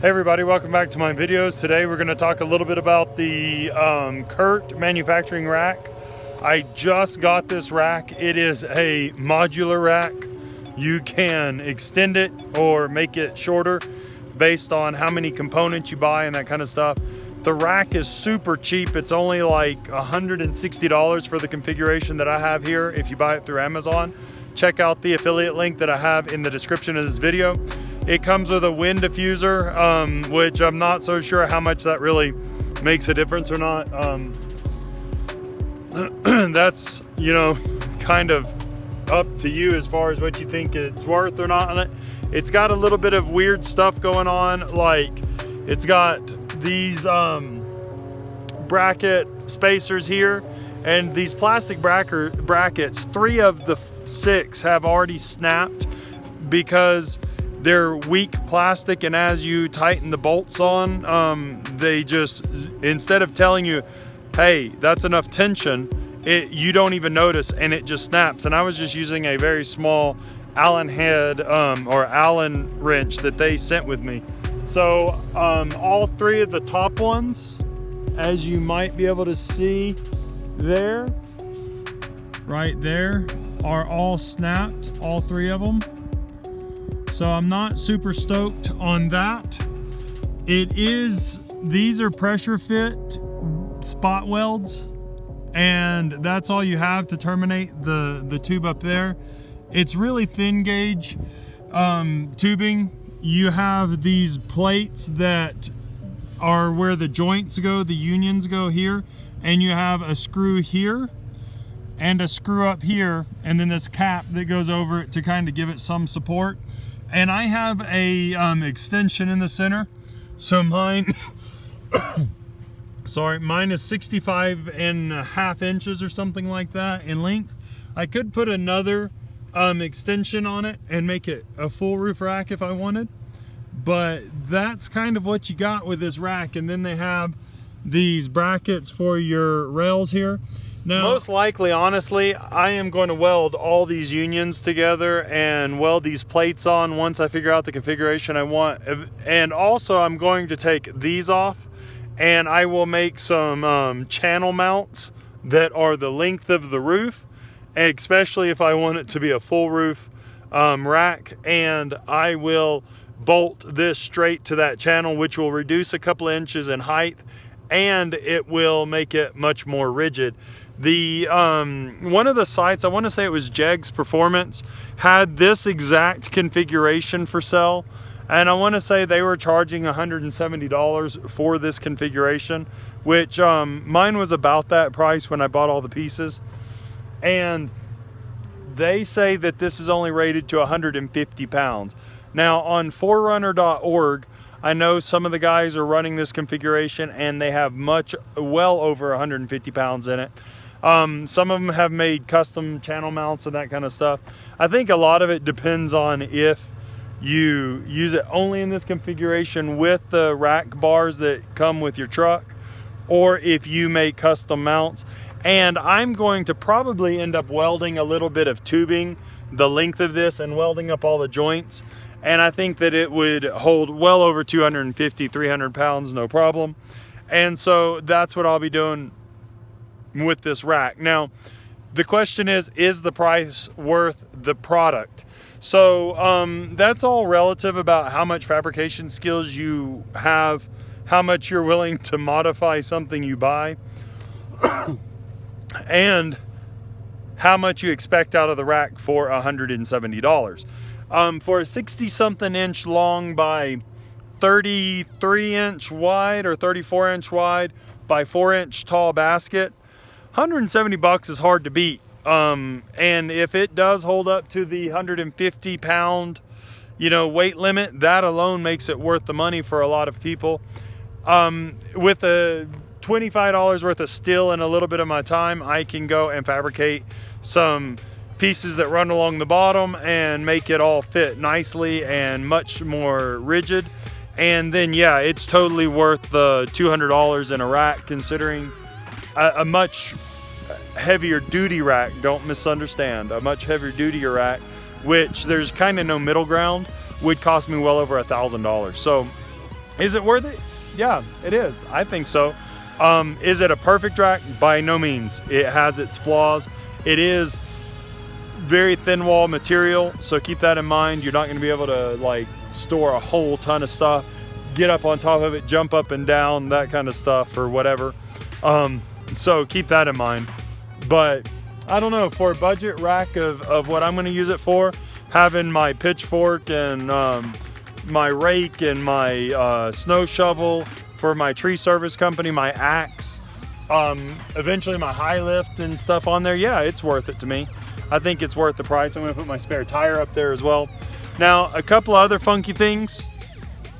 Hey everybody, welcome back to my videos. Today we're going to talk a little bit about the Curt manufacturing rack. I just got this rack. It is a modular rack. You can extend it or make it shorter based on how many components you buy and that kind of stuff. The rack is super cheap. It's only like $160 for the configuration that I have here if you buy it through Amazon. Check out the affiliate link that I have in the description of this video. It comes with a Wind Diffuser, which I'm not so sure how much that really makes a difference or not. That's, you know, kind of up to you as far as what you think it's worth or not on it. It's got a little bit of weird stuff going on, like it's got these bracket spacers here, and these plastic brackets, 3 of the 6 have already snapped because they're weak plastic, and as you tighten the bolts on, they just, instead of telling you, hey, that's enough tension, you don't even notice and it just snaps. And I was just using a very small Allen head or Allen wrench that they sent with me. So all 3 of the top ones, as you might be able to see there, right there, are all snapped, all 3 of them. So I'm not super stoked on that. These are pressure fit spot welds, and that's all you have to terminate the tube up there. It's really thin gauge tubing. You have these plates that are where the joints go, the unions go here, and you have a screw here and a screw up here, and then this cap that goes over it to kind of give it some support. And I have a extension in the center, so mine mine is 65.5 inches or something like that in length. I could put another extension on it and make it a full roof rack if I wanted, but that's kind of what you got with this rack. And then they have these brackets for your rails here. Now, most likely, honestly, I am going to weld all these unions together and weld these plates on once I figure out the configuration I want. And also, I'm going to take these off, and I will make some channel mounts that are the length of the roof, especially if I want it to be a full roof rack. And I will bolt this straight to that channel, which will reduce a couple of inches in height, and it will make it much more rigid. The one of the sites, I want to say it was Jegs Performance, had this exact configuration for sale, and I want to say they were charging $170 for this configuration, which mine was about that price when I bought all the pieces. And they say that this is only rated to 150 pounds. Now on forerunner.org, I know some of the guys are running this configuration and they have well over 150 pounds in it. Some of them have made custom channel mounts and that kind of stuff. I think a lot of it depends on if you use it only in this configuration with the rack bars that come with your truck, or if you make custom mounts. And I'm going to probably end up welding a little bit of tubing the length of this and welding up all the joints. And I think that it would hold well over 250, 300 pounds, no problem. And so that's what I'll be doing with this rack. Now, the question is the price worth the product? So that's all relative about how much fabrication skills you have, how much you're willing to modify something you buy, and how much you expect out of the rack for $170. For a 60-something inch long by 33 inch wide or 34 inch wide by 4 inch tall basket, 170 bucks is hard to beat. And if it does hold up to the 150 pound, weight limit, that alone makes it worth the money for a lot of people. With a $25 worth of steel and a little bit of my time, I can go and fabricate some pieces that run along the bottom and make it all fit nicely and much more rigid. And then, yeah, it's totally worth the $200 in a rack, considering a much heavier duty rack, don't misunderstand, a much heavier duty rack, which there's kind of no middle ground, would cost me well over $1,000. So Is it worth it? Yeah, it is. I think so. Is it a perfect rack? By no means. It has its flaws. It is very thin wall material, so keep that in mind. You're not going to be able to like store a whole ton of stuff, get up on top of it, jump up and down, that kind of stuff or whatever. So keep that in mind. But I don't know, for a budget rack of what I'm going to use it for, having my pitchfork and my rake and my snow shovel for my tree service company, my axe, eventually my high lift and stuff on there, yeah, it's worth it to me. I think it's worth the price. I'm going to put my spare tire up there as well. Now, a couple other funky things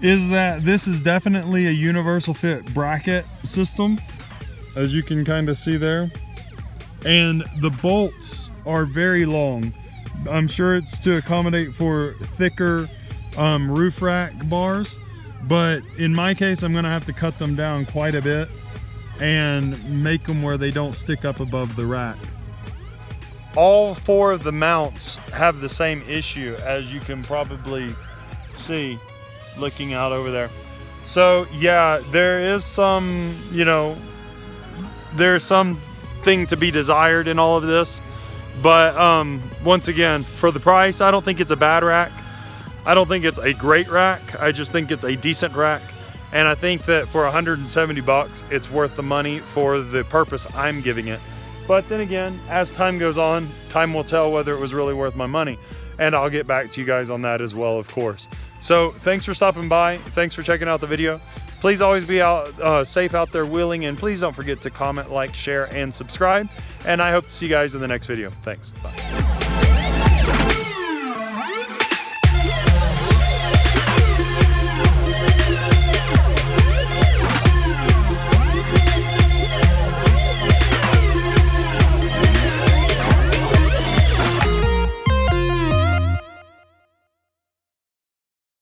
is that this is definitely a universal fit bracket system, as you can kind of see there. And the bolts are very long. I'm sure it's to accommodate for thicker roof rack bars, but in my case, I'm gonna have to cut them down quite a bit and make them where they don't stick up above the rack. All four of the mounts have the same issue, as you can probably see looking out over there. So yeah, there is some, you know, there's something to be desired in all of this, but once again, for the price, I don't think it's a bad rack. I don't think it's a great rack. I just think it's a decent rack, and I think that for 170 bucks, it's worth the money for the purpose I'm giving it. But then again, as time goes on, time will tell whether it was really worth my money, and I'll get back to you guys on that as well, of course. So thanks for stopping by. Thanks for checking out the video. Please always be out safe out there wheeling, and please don't forget to comment, like, share, and subscribe. And I hope to see you guys in the next video. Thanks. Bye.